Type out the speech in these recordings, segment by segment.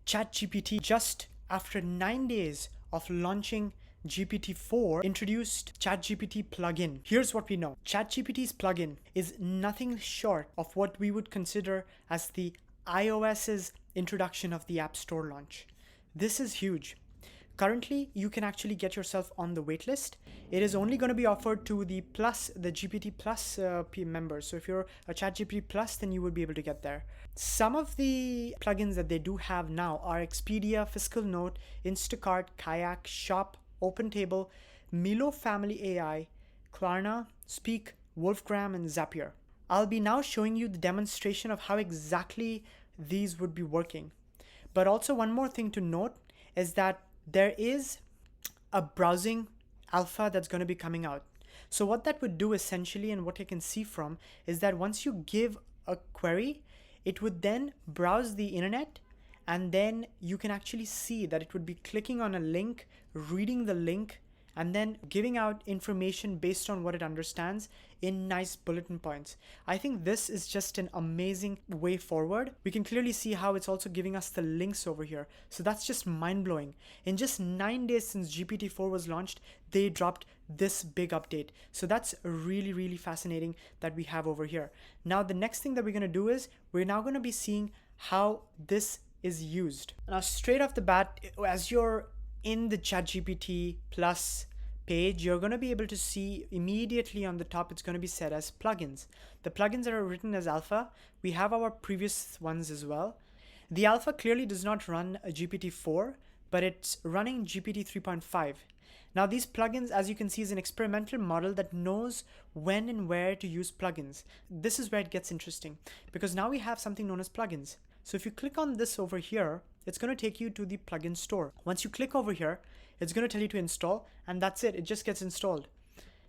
ChatGPT, just after 9 days of launching GPT-4, introduced ChatGPT plugin. Here's what we know. ChatGPT's plugin is nothing short of what we would consider as the iOS's introduction of the App Store launch. This is huge. Currently, you can actually get yourself on the waitlist. It is only going to be offered to the GPT Plus members. So if you're a ChatGPT Plus, then you will be able to get there. Some of the plugins that they do have now are Expedia, Fiscal Note, Instacart, Kayak, Shop, OpenTable, Milo Family AI, Klarna, Speak, Wolfgram, and Zapier. I'll be now showing you the demonstration of how exactly these would be working. But also one more thing to note is that there is a browsing alpha that's going to be coming out. So what that would do essentially, and what you can see from, is that once you give a query, it would then browse the internet, and then you can actually see that it would be clicking on a link, reading the link, and then giving out information based on what it understands in nice bulletin points. I think this is just an amazing way forward. We can clearly see how it's also giving us the links over here. So that's just mind-blowing. In just 9 days since GPT-4 was launched, they dropped this big update. So that's really, really fascinating that we have over here. Now, the next thing that we're gonna do is we're now gonna be seeing how this is used. Now, straight off the bat, as you're in the ChatGPT Plus page, you're going to be able to see immediately on the top, it's going to be set as plugins. The plugins that are written as alpha, we have our previous ones as well. The alpha clearly does not run a GPT-4, but it's running GPT 3.5. Now these plugins, as you can see, is an experimental model that knows when and where to use plugins. This is where it gets interesting, because now we have something known as plugins. So if you click on this over here, it's going to take you to the plugin store. Once you click over here, it's going to tell you to install, and that's it. It just gets installed.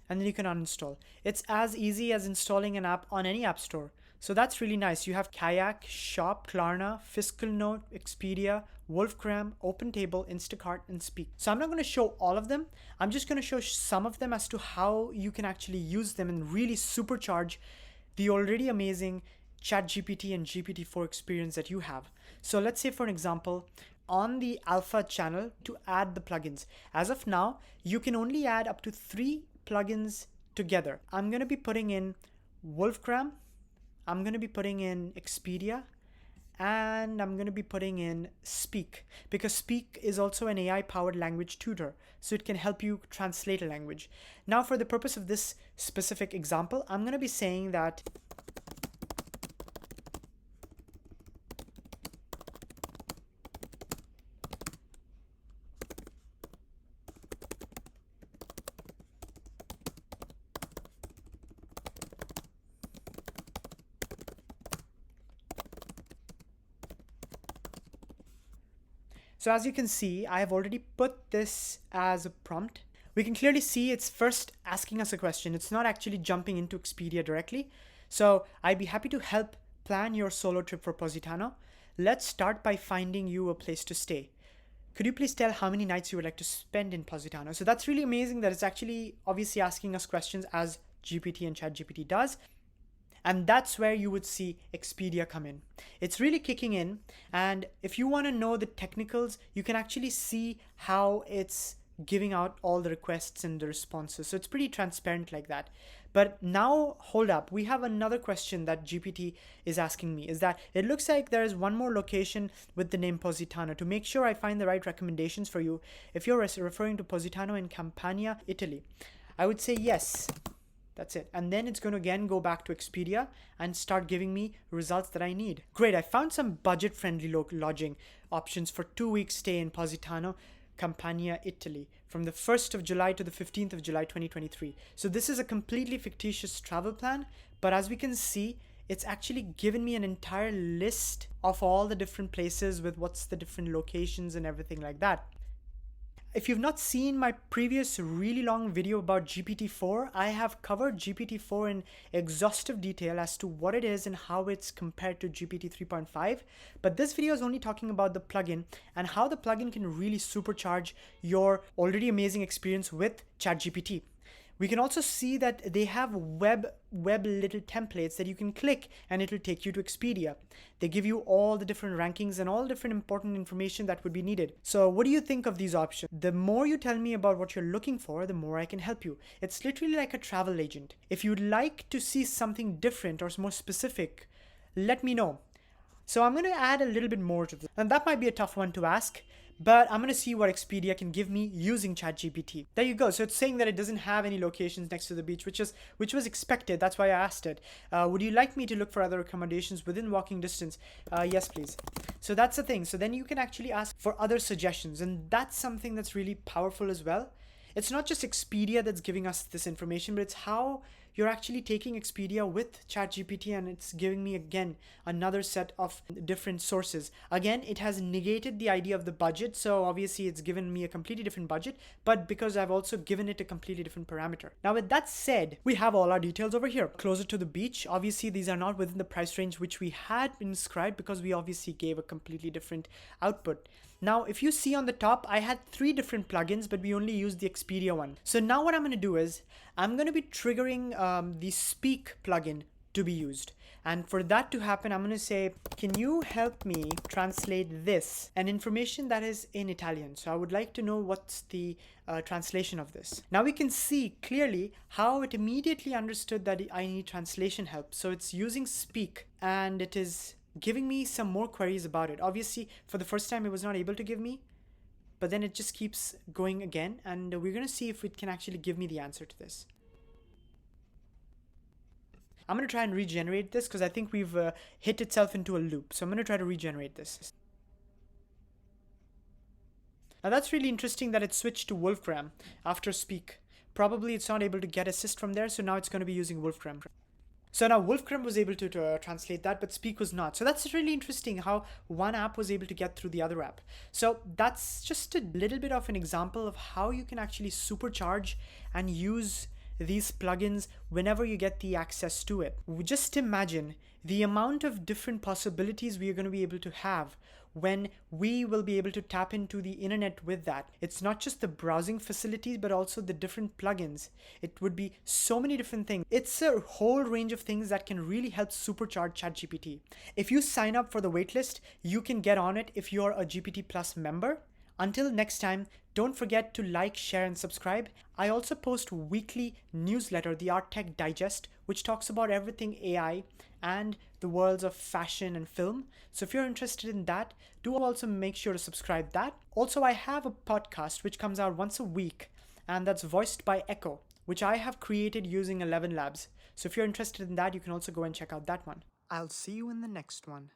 And then you can uninstall. It's as easy as installing an app on any app store. So that's really nice. You have Kayak, Shop, Klarna, Fiscal Note, Expedia, Wolfgram, OpenTable, Instacart, and Speak. So I'm not going to show all of them. I'm just going to show some of them as to how you can actually use them and really supercharge the already amazing ChatGPT and GPT-4 experience that you have. So let's say, for an example, on the alpha channel, to add the plugins. As of now, you can only add up to 3 plugins together. I'm going to be putting in Wolfgram, I'm going to be putting in Expedia, and I'm going to be putting in Speak, because Speak is also an AI-powered language tutor, so it can help you translate a language. Now, for the purpose of this specific example, I'm going to be saying that so as you can see, I have already put this as a prompt. We can clearly see it's first asking us a question. It's not actually jumping into Expedia directly. So I'd be happy to help plan your solo trip for Positano. Let's start by finding you a place to stay. Could you please tell how many nights you would like to spend in Positano? So that's really amazing that it's actually obviously asking us questions as GPT and ChatGPT does. And that's where you would see Expedia come in. It's really kicking in. And if you want to know the technicals, you can actually see how it's giving out all the requests and the responses. So it's pretty transparent like that. But now, hold up. We have another question that GPT is asking me, is that it looks like there is one more location with the name Positano. To make sure I find the right recommendations for you, if you're referring to Positano in Campania, Italy, I would say yes. That's it. And then it's going to again go back to Expedia and start giving me results that I need. Great. I found some budget-friendly lodging options for 2 weeks stay in Positano, Campania, Italy, from the 1st of July to the 15th of July, 2023. So this is a completely fictitious travel plan, but as we can see, it's actually given me an entire list of all the different places with what's the different locations and everything like that. If you've not seen my previous really long video about GPT-4, I have covered GPT-4 in exhaustive detail as to what it is and how it's compared to GPT 3.5. But this video is only talking about the plugin and how the plugin can really supercharge your already amazing experience with ChatGPT. We can also see that they have web little templates that you can click and it'll take you to Expedia. They give you all the different rankings and all different important information that would be needed. So what do you think of these options? The more you tell me about what you're looking for, the more I can help you. It's literally like a travel agent. If you'd like to see something different or more specific, let me know. So I'm going to add a little bit more to this. And that might be a tough one to ask, but I'm going to see what Expedia can give me using ChatGPT. There you go. So it's saying that it doesn't have any locations next to the beach, which was expected. That's why I asked it. Would you like me to look for other accommodations within walking distance? Yes, please. So that's the thing. So then you can actually ask for other suggestions. And that's something that's really powerful as well. It's not just Expedia that's giving us this information, but it's how you're actually taking Expedia with ChatGPT, and it's giving me again another set of different sources. Again, it has negated the idea of the budget, so obviously it's given me a completely different budget, but because I've also given it a completely different parameter. Now with that said, we have all our details over here. Closer to the beach, obviously these are not within the price range which we had inscribed because we obviously gave a completely different output. Now, if you see on the top, I had 3 different plugins, but we only used the Expedia one. So now what I'm going to do is I'm going to be triggering the Speak plugin to be used. And for that to happen, I'm going to say, can you help me translate this? And information that is in Italian. So I would like to know what's the translation of this. Now we can see clearly how it immediately understood that I need translation help. So it's using Speak, and it is giving me some more queries about it. Obviously, for the first time, it was not able to give me, but then it just keeps going again, and we're going to see if it can actually give me the answer to this. I'm going to try and regenerate this because I think we've hit itself into a loop. So I'm going to try to regenerate this. Now that's really interesting that it switched to Wolfgram after Speak. Probably it's not able to get assist from there, so now it's going to be using Wolfgram. So now Wolfgram was able to translate that, but Speak was not. So that's really interesting how one app was able to get through the other app. So that's just a little bit of an example of how you can actually supercharge and use these plugins whenever you get the access to it. Just imagine the amount of different possibilities we are going to be able to have when we will be able to tap into the internet with that. It's not just the browsing facilities, but also the different plugins. It would be so many different things. It's a whole range of things that can really help supercharge ChatGPT. If you sign up for the waitlist, you can get on it if you're a GPT Plus member. Until next time, don't forget to like, share, and subscribe. I also post weekly newsletter, the Art Tech Digest, which talks about everything AI and the worlds of fashion and film. So if you're interested in that, do also make sure to subscribe that. Also, I have a podcast which comes out once a week, and that's voiced by Echo, which I have created using 11 Labs. So if you're interested in that, you can also go and check out that one. I'll see you in the next one.